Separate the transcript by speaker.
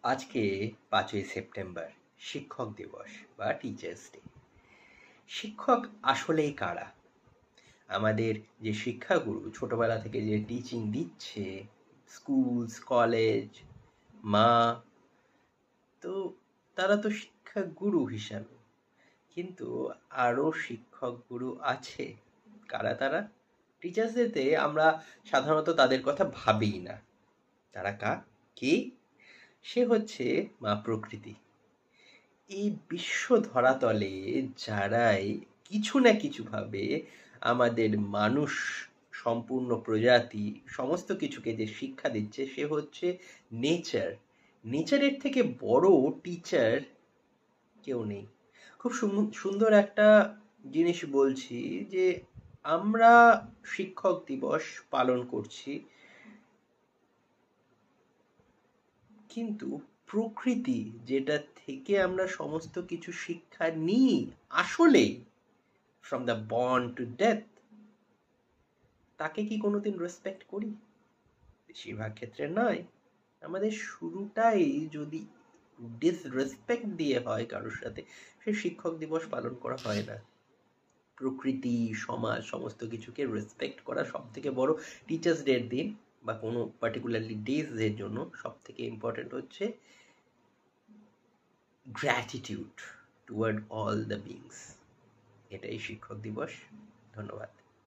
Speaker 1: আজকে 5ই সেপ্টেম্বর শিক্ষক দিবস বা টিচার্স ডে। শিক্ষক আসলেই কারা? আমাদের যে শিক্ষাগুরু ছোটবেলা থেকে যে টিচিং দিচ্ছে, স্কুলস, কলেজ, মা, তো তারা তো শিক্ষাগুরু হিসাবে, কিন্তু আরও শিক্ষক গুরু আছে। কারা তারা? টিচার্স ডেতে আমরা সাধারণত তাদের কথা ভাবিই না। তারা কি? সে হচ্ছে মা প্রকৃতি। এই বিশ্ব ধরাতলে যারাই কিছু না কিছুভাবে আমাদের মানুষ, সম্পূর্ণ প্রজাতি, সমস্ত কিছুকে যে শিক্ষা দিচ্ছে, সে হচ্ছে নেচার। নেচারের থেকে বড় টিচার কেউ নেই। খুব সুন্দর একটা জিনিস বলছি, যে আমরা শিক্ষক দিবস পালন করছি, কিন্তু প্রকৃতি যেটা থেকে আমরা সমস্ত কিছু শিক্ষা নিই, আসলেই from the born to death, তাকে কি কোনোদিন রেসপেক্ট করি? বেশিরভাগ ক্ষেত্রে নয়। আমাদের শুরুটাই যদি ডিসরেসপেক্ট দিয়ে হয় কারোর সাথে, সে শিক্ষক দিবস পালন করা হয় না। প্রকৃতি, সমাজ, সমস্ত কিছুকে রেসপেক্ট করা সব থেকে বড়। টিচার্স ডের দিন বা কোনো পার্টিকুলারলি ডেজের জন্য সব থেকে ইম্পর্টেন্ট হচ্ছে gratitude toward all the beings. এটাই শিক্ষক দিবস। ধন্যবাদ।